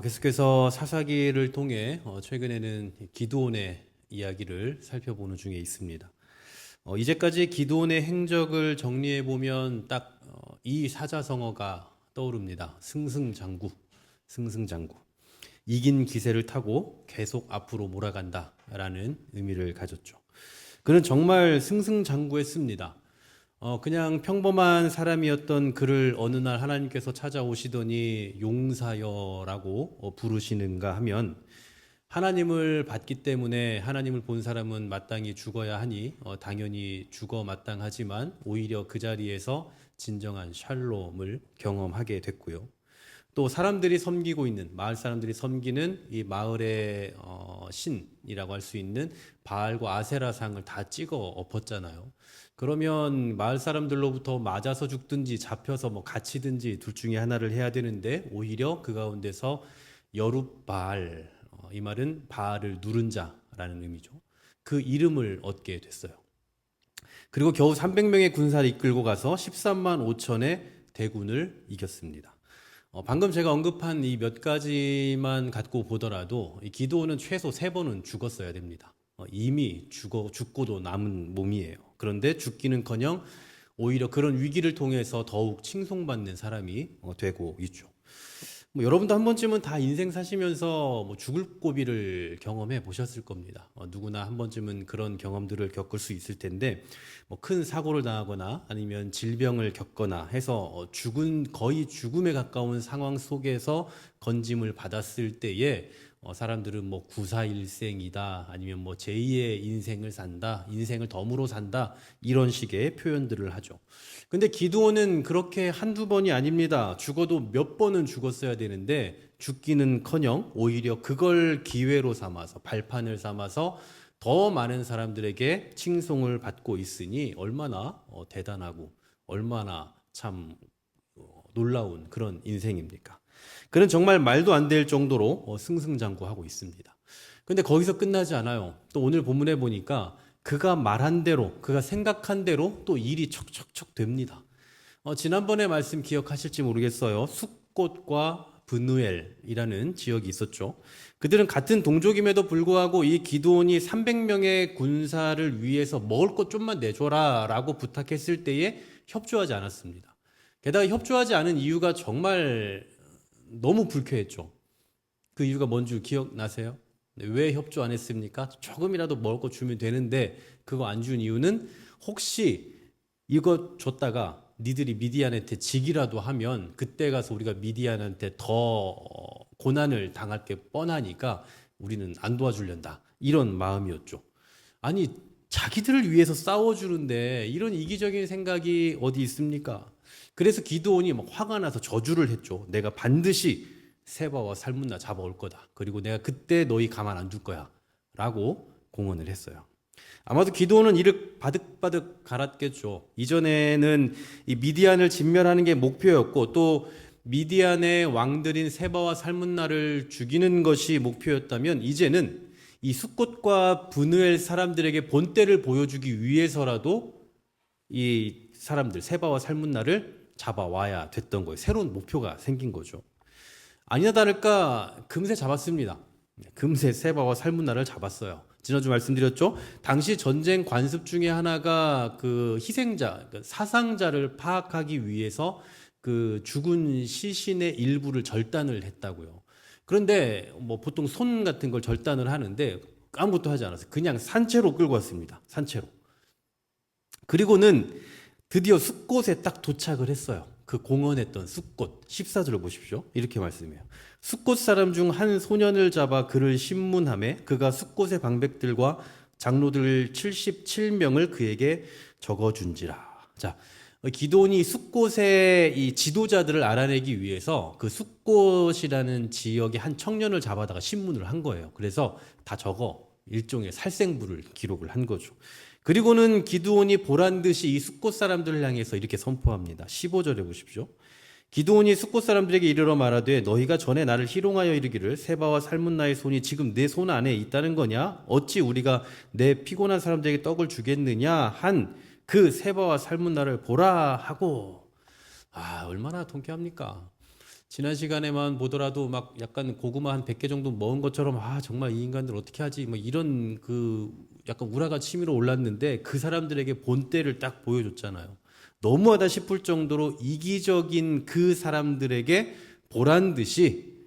계속해서 사사기를 통해 최근에는 기드온의 이야기를 살펴보는 중에 있습니다. 이제까지 기드온의 행적을 정리해 보면 딱 이 사자성어가 떠오릅니다. 승승장구, 승승장구. 이긴 기세를 타고 계속 앞으로 몰아간다라는 의미를 가졌죠. 그는 정말 승승장구했습니다. 그냥 평범한 사람이었던 그를 어느 날 하나님께서 찾아오시더니 용사여라고 부르시는가 하면 하나님을 받기 때문에 하나님을 본 사람은 마땅히 죽어야 하니 당연히 죽어 마땅하지만 오히려 그 자리에서 진정한 샬롬을 경험하게 됐고요. 또 사람들이 섬기고 있는 마을 사람들이 섬기는 이 마을의 신이라고 할 수 있는 바알과 아세라 상을 다 찍어 엎었잖아요. 그러면 마을 사람들로부터 맞아서 죽든지 잡혀서 뭐 갇히든지 둘 중에 하나를 해야 되는데 오히려 그 가운데서 여룻바알, 이 말은 바알을 누른 자라는 의미죠. 그 이름을 얻게 됐어요. 그리고 겨우 300명의 군사를 이끌고 가서 13만 5천의 대군을 이겼습니다. 방금 제가 언급한 이 몇 가지만 갖고 보더라도 이 기드온은 최소 3번은 죽었어야 됩니다. 이미 죽고도 남은 몸이에요. 그런데 죽기는커녕 오히려 그런 위기를 통해서 더욱 칭송받는 사람이 되고 있죠. 여러분도 한 번쯤은 다 인생 사시면서 죽을 고비를 경험해 보셨을 겁니다. 누구나 한 번쯤은 그런 경험들을 겪을 수 있을 텐데, 큰 사고를 당하거나 아니면 질병을 겪거나 해서 거의 죽음에 가까운 상황 속에서 건짐을 받았을 때에 사람들은 구사일생이다 아니면 제2의 인생을 산다, 인생을 덤으로 산다 이런 식의 표현들을 하죠. 근데 기드온은 그렇게 한두 번이 아닙니다. 죽어도 몇 번은 죽었어야 되는데 죽기는커녕 오히려 그걸 기회로 삼아서 발판을 삼아서 더 많은 사람들에게 칭송을 받고 있으니 얼마나 대단하고 얼마나 참 놀라운 그런 인생입니까? 그는 정말 말도 안 될 정도로 승승장구하고 있습니다. 근데 거기서 끝나지 않아요. 또 오늘 본문에 보니까 그가 말한 대로, 그가 생각한 대로 또 일이 척척척 됩니다. 지난번에 말씀 기억하실지 모르겠어요. 숫꽃과 브누엘이라는 지역이 있었죠. 그들은 같은 동족임에도 불구하고 이 기드온이 300명의 군사를 위해서 먹을 것 좀만 내줘라 라고 부탁했을 때에 협조하지 않았습니다. 게다가 협조하지 않은 이유가 정말 너무 불쾌했죠. 그 이유가 뭔지 기억나세요? 왜 협조 안 했습니까? 조금이라도 먹을 거 주면 되는데 그거 안 준 이유는 혹시 이거 줬다가 니들이 미디안한테 지기라도 하면 그때 가서 우리가 미디안한테 더 고난을 당할 게 뻔하니까 우리는 안 도와주련다. 이런 마음이었죠. 아니, 자기들을 위해서 싸워주는데 이런 이기적인 생각이 어디 있습니까? 그래서 기드온이 막 화가 나서 저주를 했죠. 내가 반드시 세바와 살문나 잡아올 거다. 그리고 내가 그때 너희 가만 안 둘 거야. 라고 공언을 했어요. 아마도 기드온은 이를 바득바득 갈았겠죠. 이전에는 이 미디안을 진멸하는 게 목표였고 또 미디안의 왕들인 세바와 살문나를 죽이는 것이 목표였다면 이제는 이 숫꽃과 브누엘 사람들에게 본때를 보여주기 위해서라도 이 사람들 세바와 살문나를 잡아와야 됐던 거예요. 새로운 목표가 생긴 거죠. 아니나 다를까 금세 잡았습니다. 금세 세바와 살문나를 잡았어요. 지난주 말씀드렸죠. 당시 전쟁 관습 중에 하나가 그 희생자, 사상자를 파악하기 위해서 그 죽은 시신의 일부를 절단을 했다고요. 그런데 보통 손 같은 걸 절단을 하는데 아무것도 하지 않았어요. 그냥 산채로 끌고 왔습니다. 산채로. 그리고는 드디어 숫꽃에 딱 도착을 했어요. 그 공언했던 숫꽃. 14절을 보십시오. 이렇게 말씀해요. 숫꽃 사람 중 한 소년을 잡아 그를 신문하매 그가 숫꽃의 방백들과 장로들 77명을 그에게 적어준지라. 자, 기드온이 숫꽃의 이 지도자들을 알아내기 위해서 그 숫꽃이라는 지역의 한 청년을 잡아다가 신문을 한 거예요. 그래서 다 적어 일종의 살생부를 기록을 한 거죠. 그리고는 기드온이 보란 듯이 이 숫꽃 사람들을 향해서 이렇게 선포합니다. 15절에 보십시오. 기드온이 숫꽃 사람들에게 이르러 말하되 너희가 전에 나를 희롱하여 이르기를 세바와 살문나의 손이 지금 내 손 안에 있다는 거냐? 어찌 우리가 내 피곤한 사람들에게 떡을 주겠느냐? 한 그 세바와 살문나를 보라 하고. 얼마나 통쾌합니까? 지난 시간에만 보더라도 막 약간 고구마 한 100개 정도 먹은 것처럼 아 정말 이 인간들 어떻게 하지 뭐 이런 그 약간 우라가 치밀어 올랐는데 그 사람들에게 본때를 딱 보여줬잖아요. 너무하다 싶을 정도로 이기적인 그 사람들에게 보란 듯이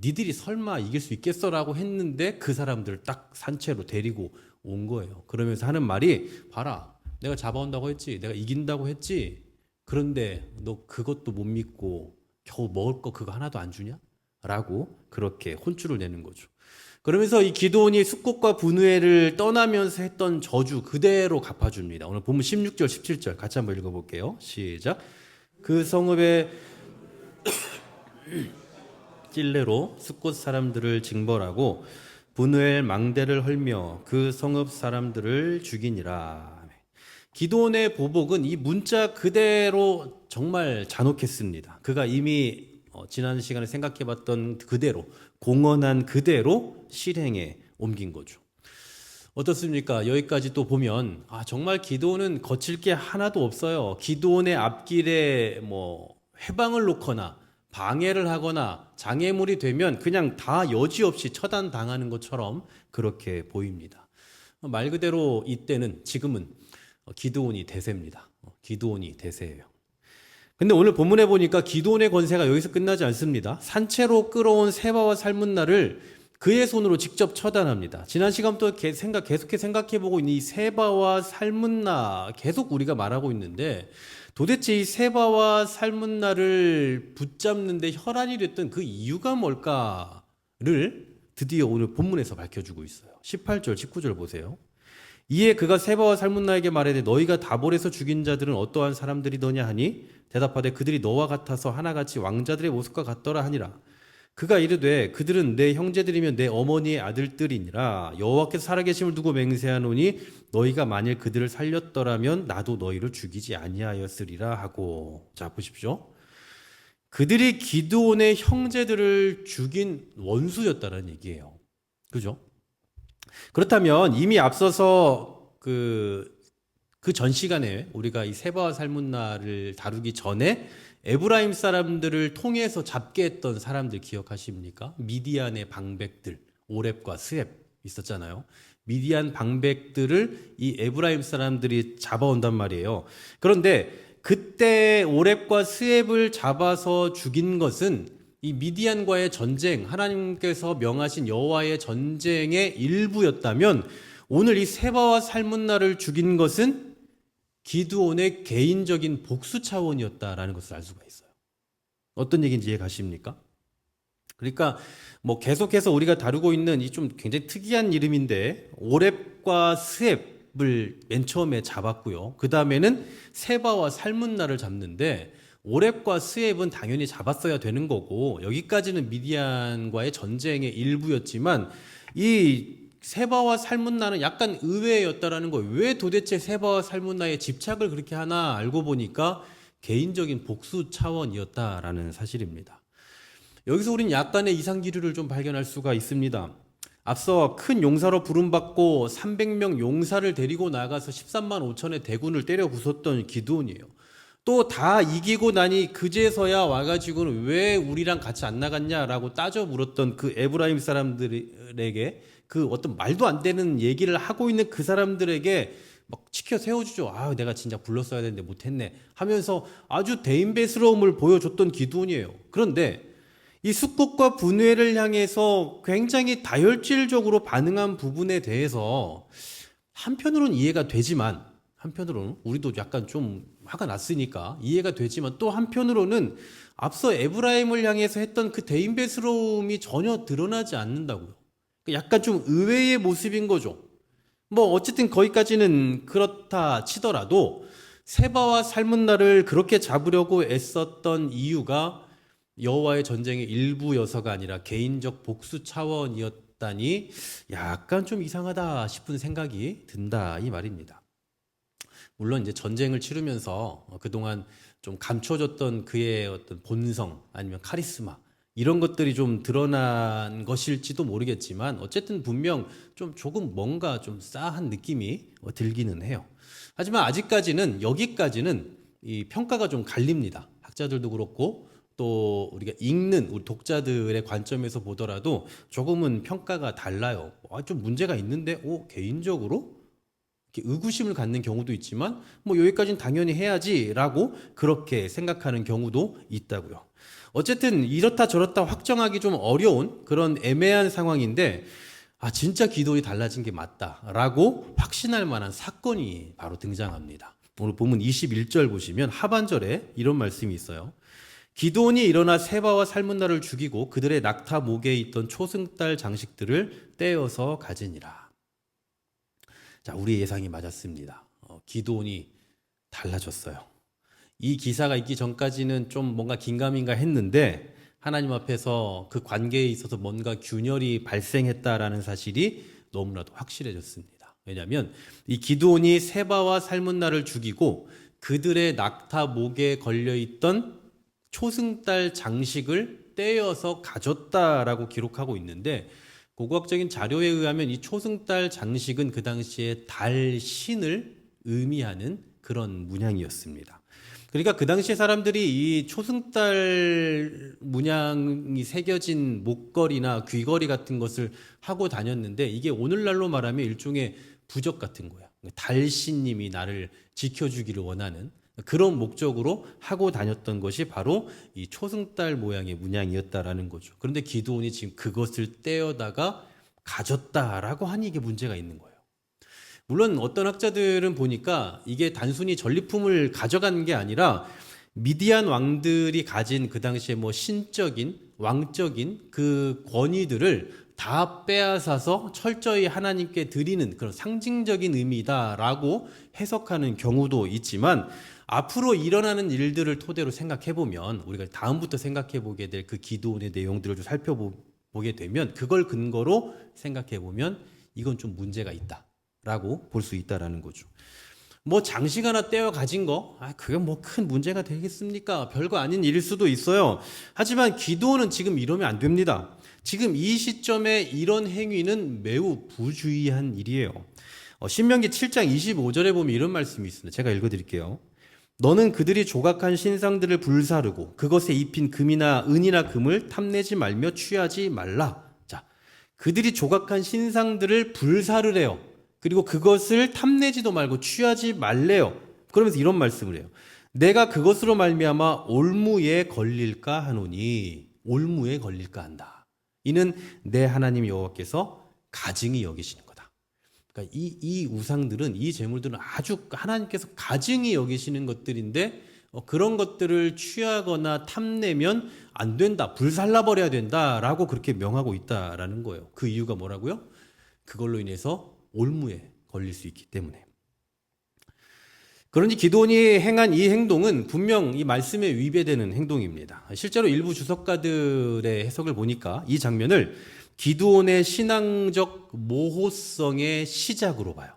니들이 설마 이길 수 있겠어라고 했는데 그 사람들을 딱 산채로 데리고 온 거예요. 그러면서 하는 말이 봐라 내가 잡아온다고 했지 내가 이긴다고 했지 그런데 너 그것도 못 믿고 겨우 먹을 거 그거 하나도 안 주냐? 라고 그렇게 혼쭐을 내는 거죠. 그러면서 이 기드온이 숫곳과 분우회를 떠나면서 했던 저주 그대로 갚아줍니다. 오늘 본문 16절, 17절 같이 한번 읽어볼게요. 시작. 그 성읍에 찔레로 숫곳 사람들을 징벌하고 분우엘 망대를 헐며 그 성읍 사람들을 죽이니라. 기드온의 보복은 이 문자 그대로 정말 잔혹했습니다. 그가 이미 지난 시간에 생각해봤던 그대로 공언한 그대로 실행에 옮긴 거죠. 어떻습니까? 여기까지 또 보면 정말 기드온은 거칠 게 하나도 없어요. 기드온의 앞길에 뭐 회방을 놓거나 방해를 하거나 장애물이 되면 그냥 다 여지없이 처단당하는 것처럼 그렇게 보입니다. 말 그대로 이때는 지금은 기드온이 대세입니다. 기드온이 대세예요. 근데 오늘 본문에 보니까 기드온의 권세가 여기서 끝나지 않습니다. 산채로 끌어온 세바와 살문나를 그의 손으로 직접 처단합니다. 지난 시간부터 계속해 생각해보고 있는 이 세바와 살문나 계속 우리가 말하고 있는데 도대체 이 세바와 살문나를 붙잡는데 혈안이 됐던 그 이유가 뭘까를 드디어 오늘 본문에서 밝혀주고 있어요. 18절, 19절 보세요. 이에 그가 세바와 살문나에게 말하되 너희가 다볼에서 죽인 자들은 어떠한 사람들이더냐 하니 대답하되 그들이 너와 같아서 하나같이 왕자들의 모습과 같더라 하니라. 그가 이르되 그들은 내 형제들이며 내 어머니의 아들들이니라. 여호와께서 살아계심을 두고 맹세하노니 너희가 만일 그들을 살렸더라면 나도 너희를 죽이지 아니하였으리라 하고. 자 보십시오. 그들이 기드온의 형제들을 죽인 원수였다는 얘기예요. 그죠? 그렇다면 이미 앞서서 그 전 시간에 우리가 이 세바와 살문나를 다루기 전에 에브라임 사람들을 통해서 잡게 했던 사람들 기억하십니까? 미디안의 방백들, 오렙과 스렙 있었잖아요. 미디안 방백들을 이 에브라임 사람들이 잡아온단 말이에요. 그런데 그때 오렙과 스렙을 잡아서 죽인 것은 이 미디안과의 전쟁, 하나님께서 명하신 여호와의 전쟁의 일부였다면 오늘 이 세바와 살문나를 죽인 것은 기드온의 개인적인 복수 차원이었다라는 것을 알 수가 있어요. 어떤 얘기인지 이해 가십니까? 그러니까 뭐 계속해서 우리가 다루고 있는 이 좀 굉장히 특이한 이름인데 오렙과 스렙을 맨 처음에 잡았고요. 그 다음에는 세바와 살문나를 잡는데 오렙과 스웹은 당연히 잡았어야 되는 거고 여기까지는 미디안과의 전쟁의 일부였지만 이 세바와 살문나는 약간 의외였다라는 거예요. 왜 도대체 세바와 살문나에 집착을 그렇게 하나 알고 보니까 개인적인 복수 차원이었다라는 사실입니다. 여기서 우린 약간의 이상 기류를 좀 발견할 수가 있습니다. 앞서 큰 용사로 부름받고 300명 용사를 데리고 나가서 13만 5천의 대군을 때려 부쉈던 기드온이에요. 또 다 이기고 나니 그제서야 와가지고는 왜 우리랑 같이 안 나갔냐라고 따져 물었던 그 에브라임 사람들에게 그 어떤 말도 안 되는 얘기를 하고 있는 그 사람들에게 막 치켜 세워주죠. 내가 진짜 불렀어야 되는데 못했네 하면서 아주 대인배스러움을 보여줬던 기드온이에요. 그런데 이 숫곳과 분회를 향해서 굉장히 다혈질적으로 반응한 부분에 대해서 한편으로는 이해가 되지만 한편으로는 우리도 약간 좀 화가 났으니까 이해가 되지만 또 한편으로는 앞서 에브라임을 향해서 했던 그 대인배스러움이 전혀 드러나지 않는다고요. 약간 좀 의외의 모습인 거죠. 뭐 어쨌든 거기까지는 그렇다 치더라도 세바와 살문나를 그렇게 잡으려고 애썼던 이유가 여호와의 전쟁의 일부여서가 아니라 개인적 복수 차원이었다니 약간 좀 이상하다 싶은 생각이 든다 이 말입니다. 물론 이제 전쟁을 치르면서 그동안 좀 감춰졌던 그의 어떤 본성 아니면 카리스마 이런 것들이 좀 드러난 것일지도 모르겠지만 어쨌든 분명 좀 조금 뭔가 좀 싸한 느낌이 들기는 해요. 하지만 아직까지는 여기까지는 이 평가가 좀 갈립니다. 학자들도 그렇고 또 우리가 읽는 우리 독자들의 관점에서 보더라도 조금은 평가가 달라요. 좀 문제가 있는데, 개인적으로 이렇게 의구심을 갖는 경우도 있지만, 뭐 여기까지는 당연히 해야지라고 그렇게 생각하는 경우도 있다고요. 어쨌든 이렇다 저렇다 확정하기 좀 어려운 그런 애매한 상황인데, 진짜 기도원이 달라진 게 맞다라고 확신할 만한 사건이 바로 등장합니다. 오늘 본문 21절 보시면 하반절에 이런 말씀이 있어요. 기드온이 일어나 세바와 살문나를 죽이고 그들의 낙타 목에 있던 초승달 장식들을 떼어서 가지니라. 자, 우리 예상이 맞았습니다. 기드온이 달라졌어요. 이 기사가 있기 전까지는 좀 뭔가 긴가민가 했는데 하나님 앞에서 그 관계에 있어서 뭔가 균열이 발생했다라는 사실이 너무나도 확실해졌습니다. 왜냐하면 이 기드온이 세바와 살문나를 죽이고 그들의 낙타 목에 걸려있던 초승달 장식을 떼어서 가졌다라고 기록하고 있는데, 고고학적인 자료에 의하면 이 초승달 장식은 그 당시에 달 신을 의미하는 그런 문양이었습니다. 그러니까 그 당시에 사람들이 이 초승달 문양이 새겨진 목걸이나 귀걸이 같은 것을 하고 다녔는데, 이게 오늘날로 말하면 일종의 부적 같은 거야. 달신님이 나를 지켜주기를 원하는 그런 목적으로 하고 다녔던 것이 바로 이 초승달 모양의 문양이었다라는 거죠. 그런데 기드온이 지금 그것을 떼어다가 가졌다라고 하니 이게 문제가 있는 거예요. 물론 어떤 학자들은 보니까 이게 단순히 전리품을 가져간 게 아니라 미디안 왕들이 가진 그 당시에 뭐 신적인 왕적인 그 권위들을 다 빼앗아서 철저히 하나님께 드리는 그런 상징적인 의미다라고 해석하는 경우도 있지만, 앞으로 일어나는 일들을 토대로 생각해보면 우리가 다음부터 생각해보게 될 그 기드온의 내용들을 좀 살펴보게 되면 그걸 근거로 생각해보면 이건 좀 문제가 있다라고 볼 수 있다라는 거죠. 뭐 장식 하나 떼어 가진 거, 그게 뭐 큰 문제가 되겠습니까? 별거 아닌 일일 수도 있어요. 하지만 기드온은 지금 이러면 안 됩니다. 지금 이 시점에 이런 행위는 매우 부주의한 일이에요. 신명기 7장 25절에 보면 이런 말씀이 있습니다. 제가 읽어드릴게요. 너는 그들이 조각한 신상들을 불사르고 그것에 입힌 금이나 은이나 금을 탐내지 말며 취하지 말라. 자, 그들이 조각한 신상들을 불사르래요. 그리고 그것을 탐내지도 말고 취하지 말래요. 그러면서 이런 말씀을 해요. 내가 그것으로 말미암아 올무에 걸릴까 하노니, 올무에 걸릴까 한다. 이는 내 하나님 여호와께서 가증히 여기시는 거다. 그러니까 이 우상들은, 이 제물들은 아주 하나님께서 가증히 여기시는 것들인데 그런 것들을 취하거나 탐내면 안 된다, 불살라버려야 된다라고 그렇게 명하고 있다라는 거예요. 그 이유가 뭐라고요? 그걸로 인해서 올무에 걸릴 수 있기 때문에. 그런지 기드온이 행한 이 행동은 분명 이 말씀에 위배되는 행동입니다. 실제로 일부 주석가들의 해석을 보니까 이 장면을 기드온의 신앙적 모호성의 시작으로 봐요.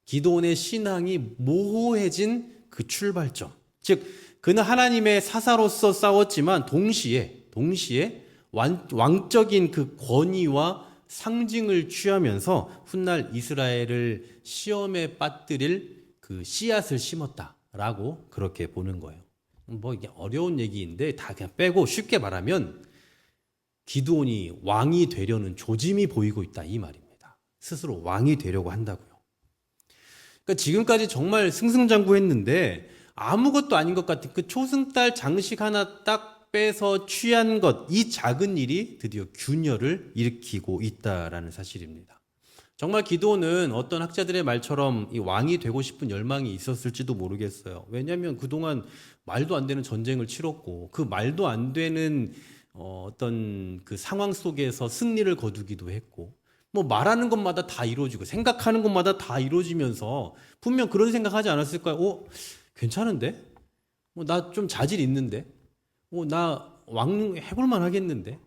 기드온의 신앙이 모호해진 그 출발점. 즉, 그는 하나님의 사사로서 싸웠지만 동시에 왕적인 그 권위와 상징을 취하면서 훗날 이스라엘을 시험에 빠뜨릴 그 씨앗을 심었다라고 그렇게 보는 거예요. 뭐 이게 어려운 얘기인데 다 그냥 빼고 쉽게 말하면 기드온이 왕이 되려는 조짐이 보이고 있다, 이 말입니다. 스스로 왕이 되려고 한다고요. 그러니까 지금까지 정말 승승장구했는데 아무것도 아닌 것 같은 그 초승달 장식 하나 딱 빼서 취한 것, 이 작은 일이 드디어 균열을 일으키고 있다라는 사실입니다. 정말 기드온은 어떤 학자들의 말처럼 이 왕이 되고 싶은 열망이 있었을지도 모르겠어요. 왜냐하면 그동안 말도 안 되는 전쟁을 치렀고 그 말도 안 되는 어떤 그 상황 속에서 승리를 거두기도 했고, 뭐 말하는 것마다 다 이루어지고 생각하는 것마다 다 이루어지면서 분명 그런 생각하지 않았을까요? 괜찮은데? 나 좀 자질 있는데? 나 왕 해볼만 하겠는데?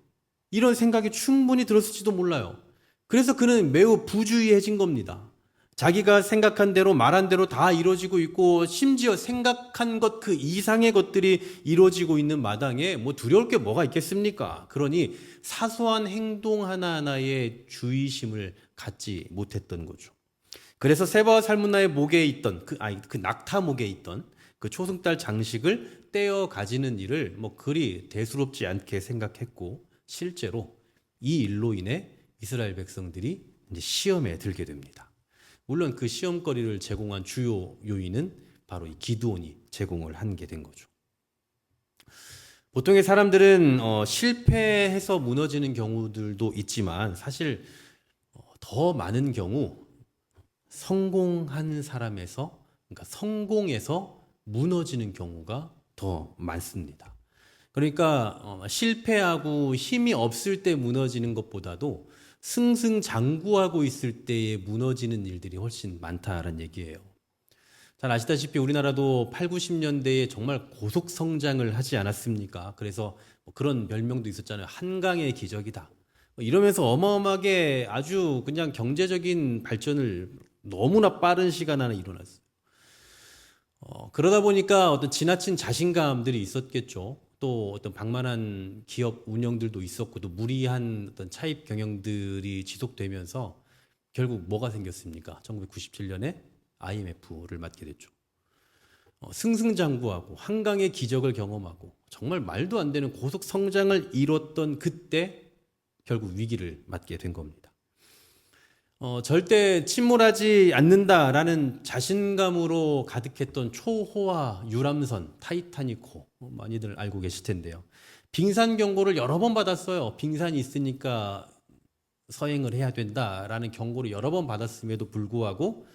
이런 생각이 충분히 들었을지도 몰라요. 그래서 그는 매우 부주의해진 겁니다. 자기가 생각한 대로 말한 대로 다 이루어지고 있고 심지어 생각한 것 그 이상의 것들이 이루어지고 있는 마당에 뭐 두려울 게 뭐가 있겠습니까? 그러니 사소한 행동 하나하나에 주의심을 갖지 못했던 거죠. 그래서 세바와 살문나의 목에 있던 그 낙타 목에 있던 그 초승달 장식을 떼어 가지는 일을 그리 대수롭지 않게 생각했고 실제로 이 일로 인해 이스라엘 백성들이 이제 시험에 들게 됩니다. 물론 그 시험거리를 제공한 주요 요인은 바로 이 기드온이 제공을 한 게 된 거죠. 보통의 사람들은 실패해서 무너지는 경우들도 있지만 사실 더 많은 경우 성공한 사람에서 그러니까 성공해서 무너지는 경우가 더 많습니다. 그러니까 실패하고 힘이 없을 때 무너지는 것보다도 승승장구하고 있을 때에 무너지는 일들이 훨씬 많다라는 얘기예요. 잘 아시다시피 우리나라도 8, 90년대에 정말 고속 성장을 하지 않았습니까? 그래서 그런 별명도 있었잖아요. 한강의 기적이다. 이러면서 어마어마하게 아주 그냥 경제적인 발전을 너무나 빠른 시간 안에 이뤄났어요. 그러다 보니까 어떤 지나친 자신감들이 있었겠죠. 또 어떤 방만한 기업 운영들도 있었고 또 무리한 어떤 차입 경영들이 지속되면서 결국 뭐가 생겼습니까? 1997년에 IMF를 맞게 됐죠. 승승장구하고 한강의 기적을 경험하고 정말 말도 안 되는 고속 성장을 이뤘던 그때 결국 위기를 맞게 된 겁니다. 절대 침몰하지 않는다라는 자신감으로 가득했던 초호화 유람선 타이타닉호 많이들 알고 계실 텐데요. 빙산 경고를 여러 번 받았어요. 빙산이 있으니까 서행을 해야 된다라는 경고를 여러 번 받았음에도 불구하고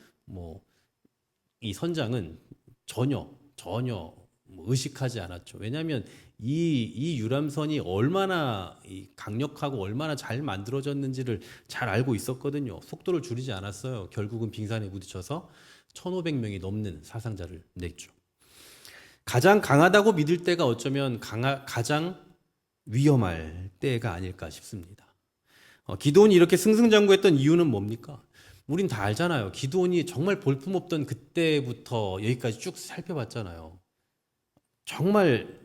이 선장은 전혀 의식하지 않았죠. 왜냐하면 이 유람선이 얼마나 강력하고 얼마나 잘 만들어졌는지를 잘 알고 있었거든요. 속도를 줄이지 않았어요. 결국은 빙산에 부딪혀서 1,500명이 넘는 사상자를 냈죠. 가장 강하다고 믿을 때가 어쩌면 가장 위험할 때가 아닐까 싶습니다. 기드온이 이렇게 승승장구했던 이유는 뭡니까? 우린 다 알잖아요. 기드온이 정말 볼품없던 그때부터 여기까지 쭉 살펴봤잖아요. 정말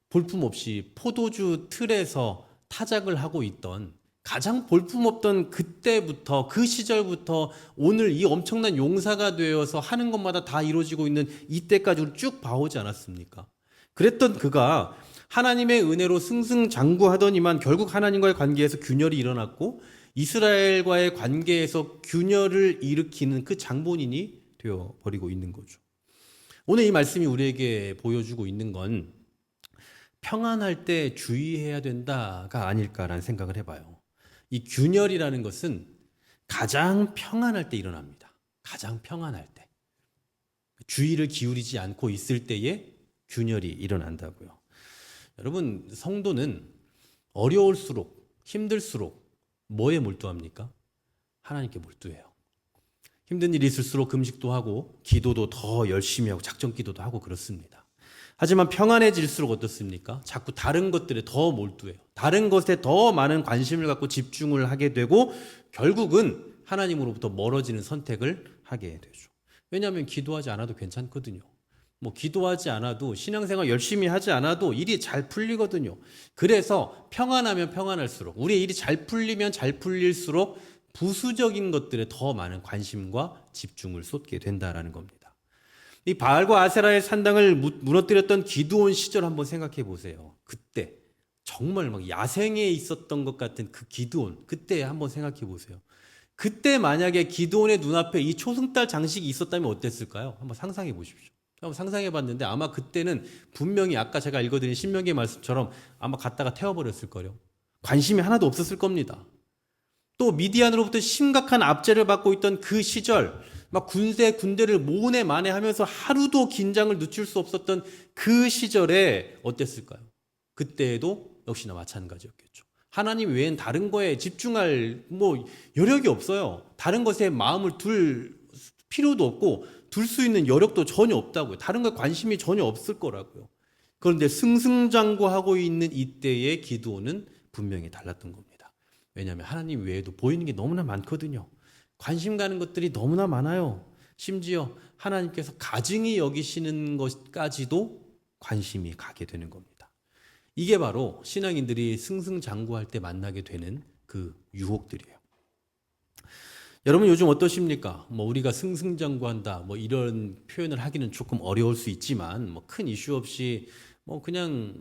볼품없이 포도주 틀에서 타작을 하고 있던 가장 볼품없던 그때부터 그 시절부터 오늘 이 엄청난 용사가 되어서 하는 것마다 다 이루어지고 있는 이때까지 쭉 봐오지 않았습니까? 그랬던 그가 하나님의 은혜로 승승장구하더니만 결국 하나님과의 관계에서 균열이 일어났고 이스라엘과의 관계에서 균열을 일으키는 그 장본인이 되어버리고 있는 거죠. 오늘 이 말씀이 우리에게 보여주고 있는 건 평안할 때 주의해야 된다가 아닐까라는 생각을 해봐요. 이 균열이라는 것은 가장 평안할 때 일어납니다. 가장 평안할 때. 주의를 기울이지 않고 있을 때에 균열이 일어난다고요. 여러분, 성도는 어려울수록 힘들수록 뭐에 몰두합니까? 하나님께 몰두해요. 힘든 일이 있을수록 금식도 하고 기도도 더 열심히 하고 작전 기도도 하고 그렇습니다. 하지만 평안해질수록 어떻습니까? 자꾸 다른 것들에 더 몰두해요. 다른 것에 더 많은 관심을 갖고 집중을 하게 되고 결국은 하나님으로부터 멀어지는 선택을 하게 되죠. 왜냐하면 기도하지 않아도 괜찮거든요. 기도하지 않아도 신앙생활 열심히 하지 않아도 일이 잘 풀리거든요. 그래서 평안하면 평안할수록 우리의 일이 잘 풀리면 잘 풀릴수록 부수적인 것들에 더 많은 관심과 집중을 쏟게 된다라는 겁니다. 이 바알과 아세라의 산당을 무너뜨렸던 기드온 시절 한번 생각해 보세요. 그때 정말 야생에 있었던 것 같은 그 기드온, 그때 한번 생각해 보세요. 그때 만약에 기드온의 눈앞에 이 초승달 장식이 있었다면 어땠을까요? 한번 상상해 보십시오. 한번 상상해 봤는데 아마 그때는 분명히 아까 제가 읽어드린 신명기의 말씀처럼 아마 갖다가 태워버렸을 거예요. 관심이 하나도 없었을 겁니다. 또 미디안으로부터 심각한 압제를 받고 있던 그 시절 군대를 모내 만회하면서 하루도 긴장을 늦출 수 없었던 그 시절에 어땠을까요? 그때에도 역시나 마찬가지였겠죠. 하나님 외엔 다른 거에 집중할 여력이 없어요. 다른 것에 마음을 둘 필요도 없고 둘 수 있는 여력도 전혀 없다고요. 다른 거에 관심이 전혀 없을 거라고요. 그런데 승승장구하고 있는 이때의 기드온은 분명히 달랐던 겁니다. 왜냐하면 하나님 외에도 보이는 게 너무나 많거든요. 관심 가는 것들이 너무나 많아요. 심지어 하나님께서 가증히 여기시는 것까지도 관심이 가게 되는 겁니다. 이게 바로 신앙인들이 승승장구할 때 만나게 되는 그 유혹들이에요. 여러분 요즘 어떠십니까? 뭐 우리가 승승장구한다 뭐 이런 표현을 하기는 조금 어려울 수 있지만 뭐 큰 이슈 없이 뭐 그냥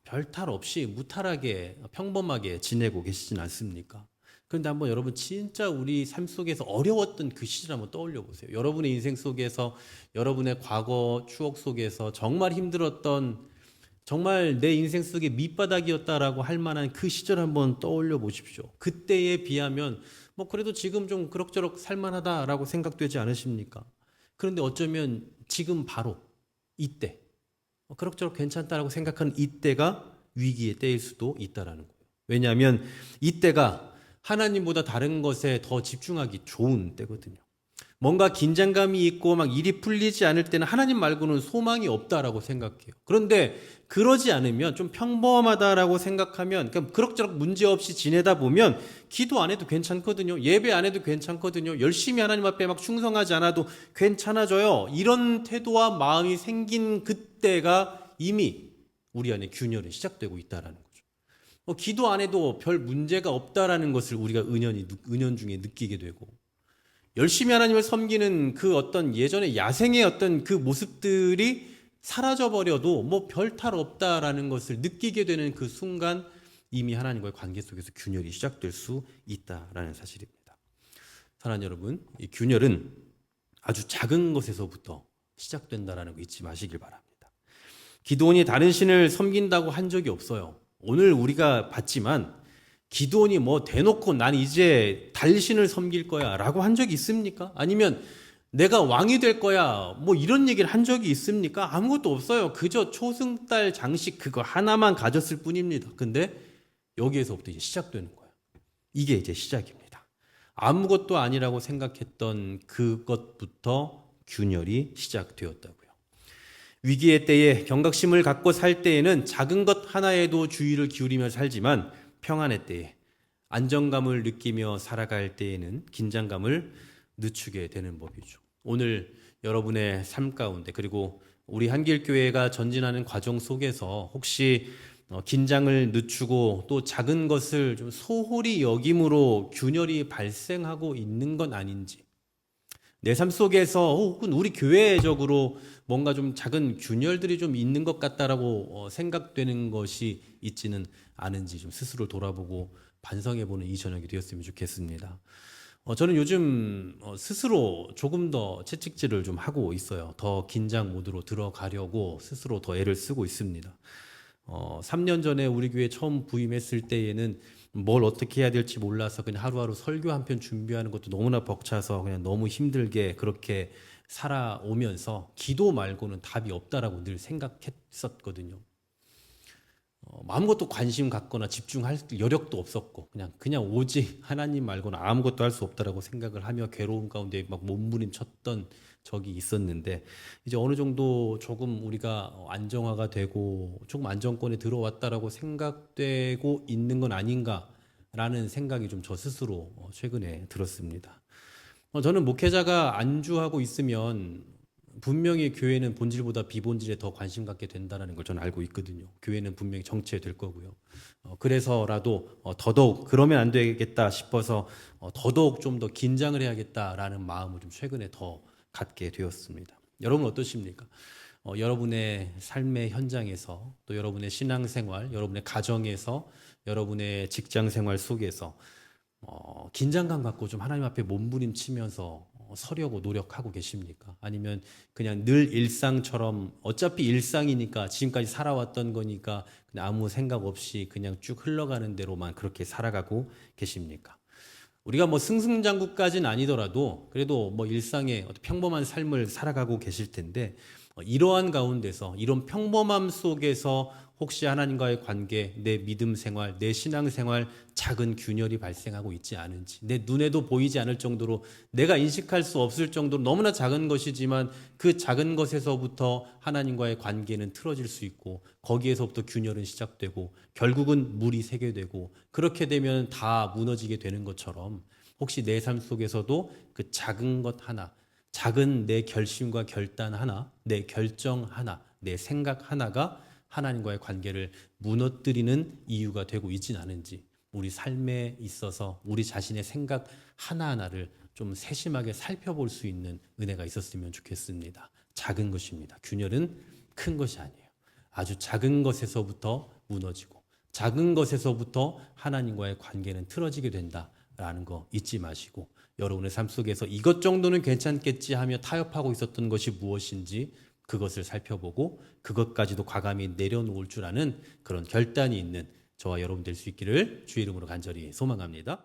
별 탈 없이 무탈하게 평범하게 지내고 계시진 않습니까? 그런데 한번 여러분 진짜 우리 삶 속에서 어려웠던 그 시절 한번 떠올려 보세요. 여러분의 인생 속에서 여러분의 과거 추억 속에서 정말 힘들었던 정말 내 인생 속의 밑바닥이었다라고 할 만한 그 시절 한번 떠올려 보십시오. 그때에 비하면 뭐 그래도 지금 좀 그럭저럭 살만하다라고 생각되지 않으십니까? 그런데 어쩌면 지금 바로 이때 그럭저럭 괜찮다라고 생각하는 이때가 위기의 때일 수도 있다라는 거예요. 왜냐하면 이때가 하나님보다 다른 것에 더 집중하기 좋은 때거든요. 뭔가 긴장감이 있고 막 일이 풀리지 않을 때는 하나님 말고는 소망이 없다라고 생각해요. 그런데 그러지 않으면 좀 평범하다라고 생각하면 그러니까 그럭저럭 문제없이 지내다 보면 기도 안 해도 괜찮거든요. 예배 안 해도 괜찮거든요. 열심히 하나님 앞에 막 충성하지 않아도 괜찮아져요. 이런 태도와 마음이 생긴 그때가 이미 우리 안에 균열이 시작되고 있다라는 거죠. 기도 안 해도 별 문제가 없다라는 것을 우리가 은연 중에 느끼게 되고 열심히 하나님을 섬기는 그 어떤 예전의 야생의 어떤 그 모습들이 사라져버려도 뭐 별 탈 없다라는 것을 느끼게 되는 그 순간 이미 하나님과의 관계 속에서 균열이 시작될 수 있다라는 사실입니다. 사랑하는 여러분, 이 균열은 아주 작은 것에서부터 시작된다라는 거 잊지 마시길 바랍니다. 기드온이 다른 신을 섬긴다고 한 적이 없어요. 오늘 우리가 봤지만 기드온이 뭐 대놓고 난 이제 달신을 섬길 거야 라고 한 적이 있습니까? 아니면 내가 왕이 될 거야 뭐 이런 얘기를 한 적이 있습니까? 아무것도 없어요. 그저 초승달 장식 그거 하나만 가졌을 뿐입니다. 근데 여기에서부터 이제 시작되는 거예요. 이게 이제 시작입니다. 아무것도 아니라고 생각했던 그것부터 균열이 시작되었다고요. 위기의 때에 경각심을 갖고 살 때에는 작은 것 하나에도 주의를 기울이며 살지만 평안의 때에 안정감을 느끼며 살아갈 때에는 긴장감을 늦추게 되는 법이죠. 오늘 여러분의 삶 가운데 그리고 우리 한길교회가 전진하는 과정 속에서 혹시 긴장을 늦추고 또 작은 것을 좀 소홀히 여김으로 균열이 발생하고 있는 건 아닌지 내 삶 속에서 혹은 우리 교회적으로 뭔가 좀 작은 균열들이 좀 있는 것 같다라고 생각되는 것이 있지는 않은지 좀 스스로 돌아보고 반성해보는 이 저녁이 되었으면 좋겠습니다. 저는 요즘 스스로 조금 더 채찍질을 좀 하고 있어요. 더 긴장 모드로 들어가려고 스스로 더 애를 쓰고 있습니다. 3년 전에 우리 교회 처음 부임했을 때에는 뭘 어떻게 해야 될지 몰라서 그냥 하루하루 설교 한 편 준비하는 것도 너무나 벅차서 그냥 너무 힘들게 그렇게 살아오면서 기도 말고는 답이 없다라고 늘 생각했었거든요. 아무것도 관심 갖거나 집중할 여력도 없었고 그냥 오직 하나님 말고는 아무것도 할 수 없다라고 생각을 하며 괴로움 가운데 막 몸부림쳤던 적이 있었는데 이제 어느 정도 조금 우리가 안정화가 되고 조금 안정권에 들어왔다라고 생각되고 있는 건 아닌가라는 생각이 좀 저 스스로 최근에 들었습니다. 저는 목회자가 안주하고 있으면 분명히 교회는 본질보다 비본질에 더 관심 갖게 된다는 걸 저는 알고 있거든요. 교회는 분명히 정체될 거고요. 그래서라도 더더욱 그러면 안 되겠다 싶어서 더더욱 좀 더 긴장을 해야겠다라는 마음을 좀 최근에 더 갖게 되었습니다. 여러분 어떠십니까? 여러분의 삶의 현장에서 또 여러분의 신앙생활, 여러분의 가정에서 여러분의 직장생활 속에서 긴장감 갖고 좀 하나님 앞에 몸부림치면서 서려고 노력하고 계십니까? 아니면 그냥 늘 일상처럼 어차피 일상이니까 지금까지 살아왔던 거니까 그냥 아무 생각 없이 그냥 쭉 흘러가는 대로만 그렇게 살아가고 계십니까? 우리가 뭐 승승장구까지는 아니더라도 그래도 뭐 일상의 평범한 삶을 살아가고 계실 텐데 이러한 가운데서 이런 평범함 속에서 혹시 하나님과의 관계, 내 믿음 생활, 내 신앙 생활 작은 균열이 발생하고 있지 않은지 내 눈에도 보이지 않을 정도로 내가 인식할 수 없을 정도로 너무나 작은 것이지만 그 작은 것에서부터 하나님과의 관계는 틀어질 수 있고 거기에서부터 균열은 시작되고 결국은 물이 새게 되고 그렇게 되면 다 무너지게 되는 것처럼 혹시 내 삶 속에서도 그 작은 것 하나 작은 내 결심과 결단 하나, 내 결정 하나, 내 생각 하나가 하나님과의 관계를 무너뜨리는 이유가 되고 있진 않은지 우리 삶에 있어서 우리 자신의 생각 하나하나를 좀 세심하게 살펴볼 수 있는 은혜가 있었으면 좋겠습니다. 작은 것입니다. 균열은 큰 것이 아니에요. 아주 작은 것에서부터 무너지고 작은 것에서부터 하나님과의 관계는 틀어지게 된다라는 거 잊지 마시고 여러분의 삶 속에서 이것 정도는 괜찮겠지 하며 타협하고 있었던 것이 무엇인지 그것을 살펴보고 그것까지도 과감히 내려놓을 줄 아는 그런 결단이 있는 저와 여러분 될 수 있기를 주의 이름으로 간절히 소망합니다.